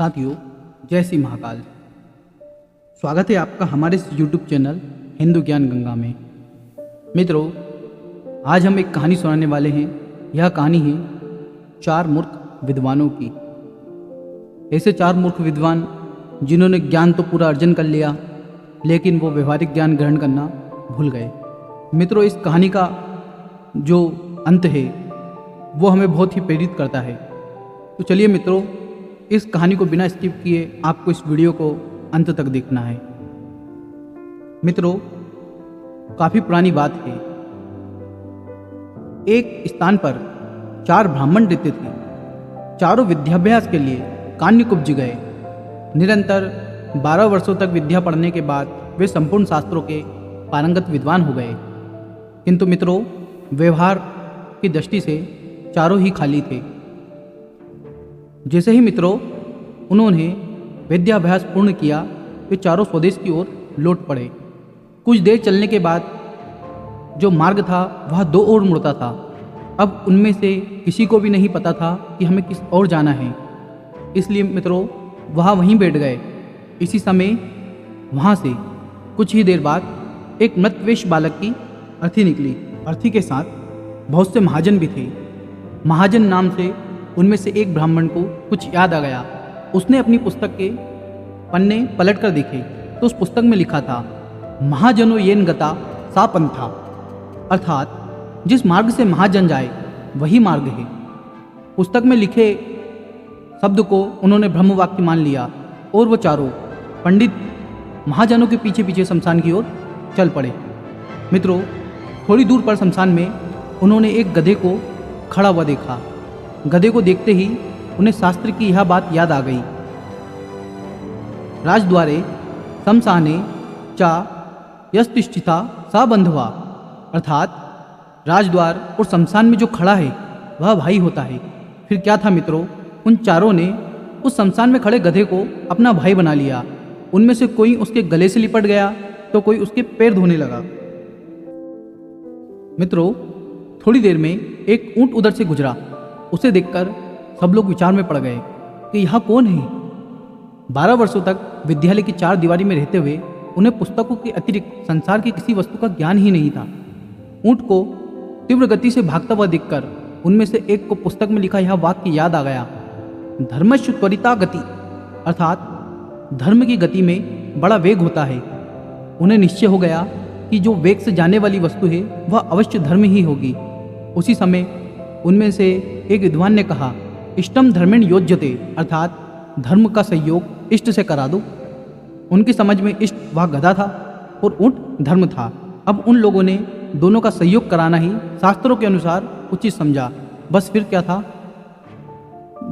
साथियों, जय श्री महाकाल। स्वागत है आपका हमारे इस YouTube चैनल हिंदू ज्ञान गंगा में। मित्रों, आज हम एक कहानी सुनाने वाले हैं। यह कहानी है 4 मूर्ख विद्वानों की। ऐसे 4 मूर्ख विद्वान जिन्होंने ज्ञान तो पूरा अर्जन कर लिया, लेकिन वो व्यवहारिक ज्ञान ग्रहण करना भूल गए। मित्रों, इस कहानी का जो अंत है वो हमें बहुत ही प्रेरित करता है। तो चलिए मित्रों, इस कहानी को बिना स्किप किए आपको इस वीडियो को अंत तक देखना है। मित्रों, काफ़ी पुरानी बात है। एक स्थान पर 4 ब्राह्मण रहते थे। चारों विद्याभ्यास के लिए कान्यकुब्ज गए। निरंतर 12 वर्षों तक विद्या पढ़ने के बाद वे संपूर्ण शास्त्रों के पारंगत विद्वान हो गए। किंतु मित्रों, व्यवहार की दृष्टि से चारों ही खाली थे। जैसे ही मित्रों उन्होंने विद्याभ्यास पूर्ण किया, वे चारों स्वदेश की ओर लौट पड़े। कुछ देर चलने के बाद जो मार्ग था वह 2 ओर मुड़ता था। अब उनमें से किसी को भी नहीं पता था कि हमें किस ओर जाना है, इसलिए मित्रों वह वहीं बैठ गए। इसी समय वहाँ से कुछ ही देर बाद एक मृतवेश बालक की अर्थी निकली। अर्थी के साथ बहुत से महाजन भी थे। महाजन नाम से उनमें से एक ब्राह्मण को कुछ याद आ गया। उसने अपनी पुस्तक के पन्ने पलट कर देखे तो उस पुस्तक में लिखा था, महाजनो येन गता सा पंथा, अर्थात जिस मार्ग से महाजन जाए वही मार्ग है। पुस्तक में लिखे शब्द को उन्होंने ब्रह्मवाक्य मान लिया और वो चारों पंडित महाजनों के पीछे पीछे शमशान की ओर चल पड़े। मित्रों, थोड़ी दूर पर शमशान में उन्होंने एक गधे को खड़ा हुआ देखा। गधे को देखते ही उन्हें शास्त्र की यह बात याद आ गई, राजद्वारे शमशाने चा यस्तिष्ठिता सा बंधवा, अर्थात राजद्वार और शमशान में जो खड़ा है वह भाई होता है। फिर क्या था मित्रों, उन चारों ने उस शमशान में खड़े गधे को अपना भाई बना लिया। उनमें से कोई उसके गले से लिपट गया तो कोई उसके पैर धोने लगा। मित्रों, थोड़ी देर में एक ऊंट उधर से गुजरा। उसे देखकर सब लोग विचार में पड़ गए कि यह कौन है। 12 वर्षों तक विद्यालय की 4 दीवारी में रहते हुए उन्हें पुस्तकों के अतिरिक्त संसार की किसी वस्तु का ज्ञान ही नहीं था। ऊंट को तीव्र गति से भागता हुआ देखकर उनमें से एक को पुस्तक में लिखा यह वाक्य याद आ गया, धर्मस्य त्वरिता गति, अर्थात धर्म की गति में बड़ा वेग होता है। उन्हें निश्चय हो गया कि जो वेग से जाने वाली वस्तु है वह अवश्य धर्म ही होगी। उसी समय उनमें से एक विद्वान ने कहा, इष्टम धर्मेण योज्यते, अर्थात धर्म का सहयोग इष्ट से करा दो। उनकी समझ में इष्ट वह गधा था और ऊंट धर्म था। अब उन लोगों ने दोनों का सहयोग कराना ही शास्त्रों के अनुसार उचित समझा। बस फिर क्या था,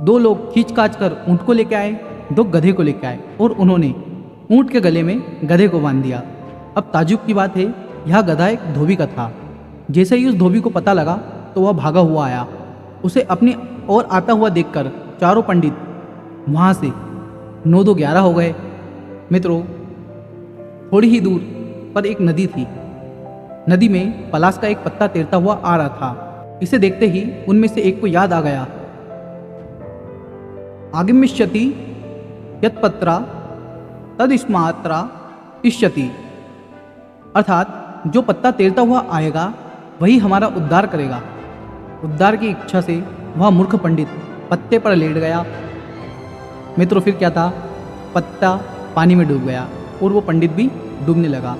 2 लोग खींच काच कर ऊंट को लेकर आए, 2 गधे को लेकर आए और उन्होंने ऊंट के गले में गधे को बांध दिया। अब ताज्जुब की बात है, यह गधा एक धोबी का था। जैसे ही उस धोबी को पता लगा तो वह भागा हुआ आया। उसे अपनी ओर आता हुआ देखकर चारों पंडित वहाँ से 9-2-11 हो गए। मित्रों, थोड़ी ही दूर पर एक नदी थी। नदी में पलाश का एक पत्ता तैरता हुआ आ रहा था। इसे देखते ही उनमें से एक को याद आ गया, आगमिष्यति यत्पत्रा तदिस्मात्रा इष्यति, अर्थात जो पत्ता तैरता हुआ आएगा वही हमारा उद्धार करेगा। उद्धार की इच्छा से वह मूर्ख पंडित पत्ते पर लेट गया। मित्रों, फिर क्या था, पत्ता पानी में डूब गया और वो पंडित भी डूबने लगा।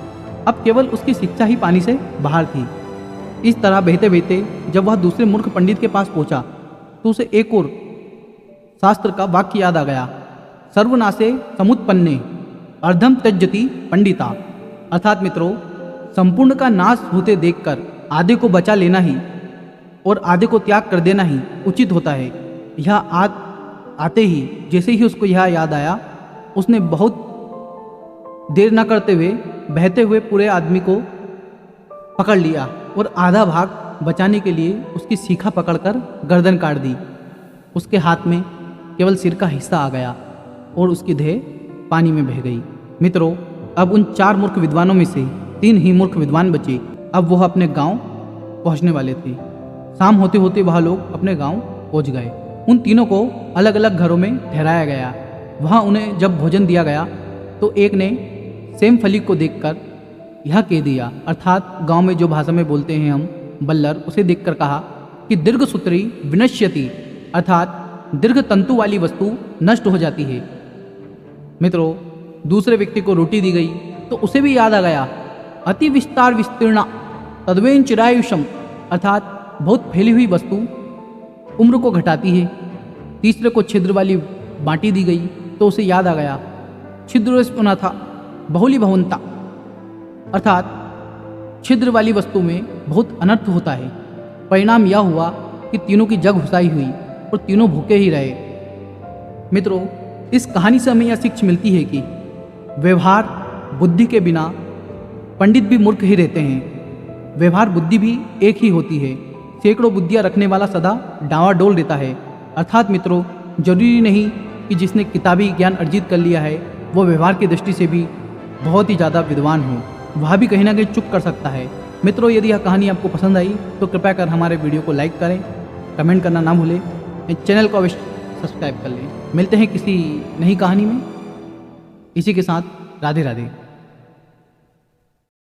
अब केवल उसकी शिक्षा ही पानी से बाहर थी। इस तरह बहते बहते जब वह दूसरे मूर्ख पंडित के पास पहुंचा तो उसे एक और शास्त्र का वाक्य याद आ गया, सर्वनाशे समुत्पन्ने अर्धम त्यज्यति पंडिता, अर्थात मित्रों संपूर्ण का नाश होते देखकर आधे को बचा लेना ही और आधे को त्याग कर देना ही उचित होता है। यह आते ही जैसे ही उसको यह याद आया, उसने बहुत देर न करते हुए बहते हुए पूरे आदमी को पकड़ लिया और आधा भाग बचाने के लिए उसकी सीखा पकड़कर गर्दन काट दी। उसके हाथ में केवल सिर का हिस्सा आ गया और उसकी देह पानी में बह गई। मित्रों, अब उन 4 मूर्ख विद्वानों में से 3 ही मूर्ख विद्वान बचे। अब वह अपने गांव पहुंचने वाले थे। शाम होते होते वह लोग अपने गांव पहुंच गए। उन तीनों को अलग अलग घरों में ठहराया गया। वहाँ उन्हें जब भोजन दिया गया तो एक ने सेम फली को देखकर यह कह दिया, अर्थात गांव में जो भाषा में बोलते हैं हम बल्लर, उसे देखकर कहा कि दीर्घ सूत्री विनश्यति, अर्थात दीर्घ तंतु वाली वस्तु नष्ट हो जाती है। मित्रों, दूसरे व्यक्ति को रोटी दी गई तो उसे भी याद आ गया, अति विस्तार विस्तीर्णा तद्वेन चिरायुषम, अर्थात बहुत फैली हुई वस्तु उम्र को घटाती है। तीसरे को छिद्र वाली बाटी दी गई तो उसे याद आ गया, छिद्र था बहुली भवंता, अर्थात छिद्र वाली वस्तु में बहुत अनर्थ होता है। परिणाम यह हुआ कि तीनों की जग घुसाई हुई और तीनों भूखे ही रहे। मित्रों, इस कहानी से हमें यह शिक्षा मिलती है कि व्यवहार बुद्धि के बिना पंडित भी मूर्ख ही रहते हैं। व्यवहार बुद्धि भी एक ही होती है। सैकड़ों बुद्धियाँ रखने वाला सदा डावाडोल रहता है। अर्थात मित्रों, जरूरी नहीं कि जिसने किताबी ज्ञान अर्जित कर लिया है वो व्यवहार की दृष्टि से भी बहुत ही ज़्यादा विद्वान हो, वह भी कहीं ना कहीं चुप कर सकता है। मित्रों, यदि यह कहानी आपको पसंद आई तो कृपया कर हमारे वीडियो को लाइक करें, कमेंट करना ना भूलें, चैनल को अवश्य सब्सक्राइब कर लें। मिलते हैं किसी नई कहानी में। इसी के साथ राधे राधे।